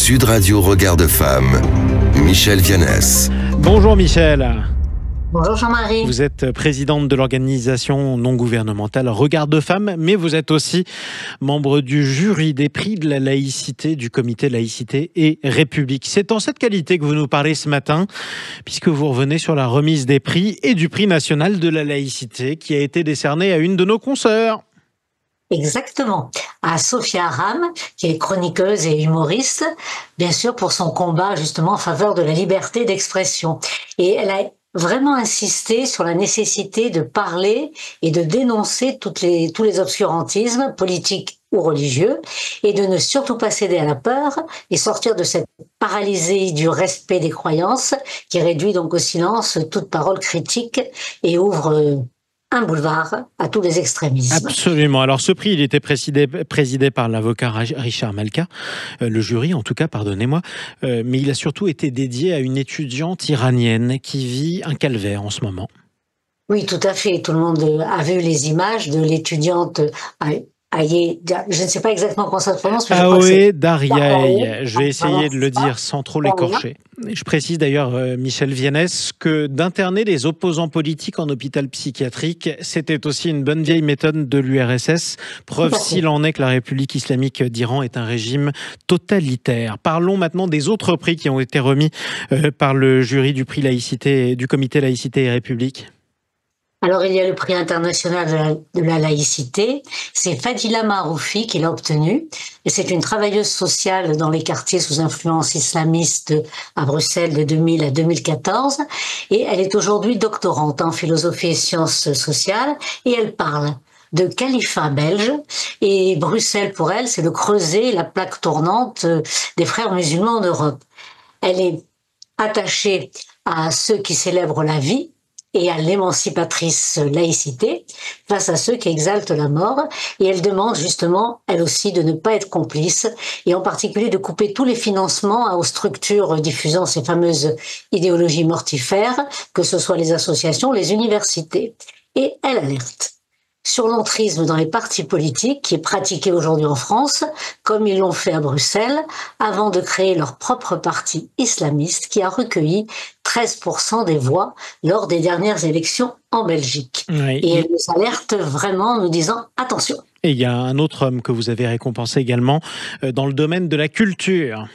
Sud Radio Regard de Femme, Michel Vianès. Bonjour Michel. Bonjour Jean-Marie. Vous êtes présidente de l'organisation non gouvernementale Regard de Femme, mais vous êtes aussi membre du jury des prix de la laïcité du comité Laïcité et République. C'est en cette qualité que vous nous parlez ce matin, puisque vous revenez sur la remise des prix et du prix national de la laïcité qui a été décerné à une de nos consoeurs. Exactement, à Sophia Aram, qui est chroniqueuse et humoriste, bien sûr pour son combat justement en faveur de la liberté d'expression. Et elle a vraiment insisté sur la nécessité de parler et de dénoncer tous les obscurantismes politiques ou religieux et de ne surtout pas céder à la peur et sortir de cette paralysie du respect des croyances qui réduit donc au silence toute parole critique et ouvre un boulevard à tous les extrémismes. Absolument. Alors ce prix, il était présidé par l'avocat Richard Malka, le jury en tout cas, pardonnez-moi, mais il a surtout été dédié à une étudiante iranienne qui vit un calvaire en ce moment. Oui, tout à fait. Tout le monde a vu les images de l'étudiante Aye, je ne sais pas exactement comment ça se prononce. Aoué Dariaï, je vais essayer de le dire sans trop l'écorcher. Je précise d'ailleurs, Michel Vianès, que d'interner les opposants politiques en hôpital psychiatrique, c'était aussi une bonne vieille méthode de l'URSS, preuve s'il en est que la République islamique d'Iran est un régime totalitaire. Parlons maintenant des autres prix qui ont été remis par le jury du prix laïcité, du comité Laïcité et République. Alors, il y a le prix international de la laïcité. C'est Fadila Maroufi qui l'a obtenu. Et c'est une travailleuse sociale dans les quartiers sous influence islamiste à Bruxelles de 2000 à 2014. Et elle est aujourd'hui doctorante en philosophie et sciences sociales. Et elle parle de califat belge. Et Bruxelles, pour elle, c'est le creuset, la plaque tournante des frères musulmans en Europe. Elle est attachée à ceux qui célèbrent la vie et à l'émancipatrice laïcité face à ceux qui exaltent la mort. Et elle demande justement, elle aussi, de ne pas être complice et en particulier de couper tous les financements aux structures diffusant ces fameuses idéologies mortifères, que ce soit les associations, les universités. Et elle alerte sur l'entrisme dans les partis politiques qui est pratiqué aujourd'hui en France, comme ils l'ont fait à Bruxelles, avant de créer leur propre parti islamiste qui a recueilli 13% des voix lors des dernières élections en Belgique. Oui. Et elle nous alerte vraiment en nous disant « attention ». Et il y a un autre homme que vous avez récompensé également dans le domaine de la culture.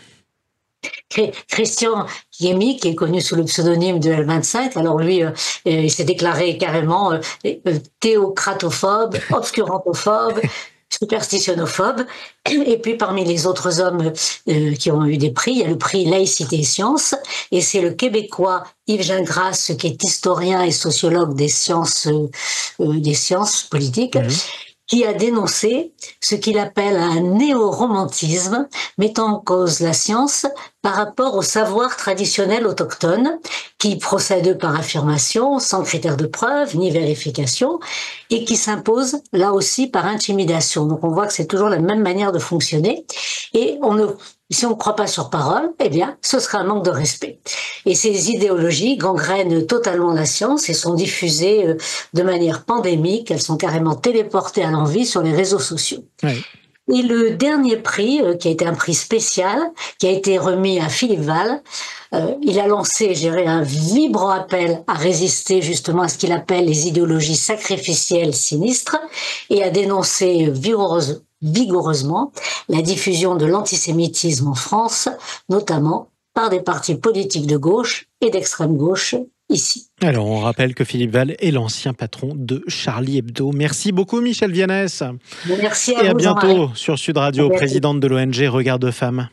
Christian Yemi, qui est connu sous le pseudonyme de L25, alors lui, il s'est déclaré carrément théocratophobe, obscurantophobe, superstitionnophobe. Et puis parmi les autres hommes qui ont eu des prix, il y a le prix Laïcité et Sciences, et c'est le Québécois Yves Gingras, qui est historien et sociologue des sciences politiques, qui a dénoncé ce qu'il appelle un néo-romantisme mettant en cause la science par rapport au savoir traditionnel autochtone qui procède par affirmation, sans critère de preuve ni vérification, et qui s'impose là aussi par intimidation. Donc on voit que c'est toujours la même manière de fonctionner, et si on ne croit pas sur parole, eh bien, ce sera un manque de respect. Et ces idéologies gangrènent totalement la science et sont diffusées de manière pandémique. Elles sont carrément téléportées à l'envi sur les réseaux sociaux. Oui. Et le dernier prix, qui a été un prix spécial, qui a été remis à Philippe Val, il a lancé, je dirais, un vibrant appel à résister justement à ce qu'il appelle les idéologies sacrificielles sinistres et à dénoncer vigoureusement la diffusion de l'antisémitisme en France, notamment par des partis politiques de gauche et d'extrême gauche ici. Alors, on rappelle que Philippe Val est l'ancien patron de Charlie Hebdo. Merci beaucoup, Michel Vianès. Merci à vous, et à bientôt sur Sud Radio, présidente de l'ONG Regard de Femme.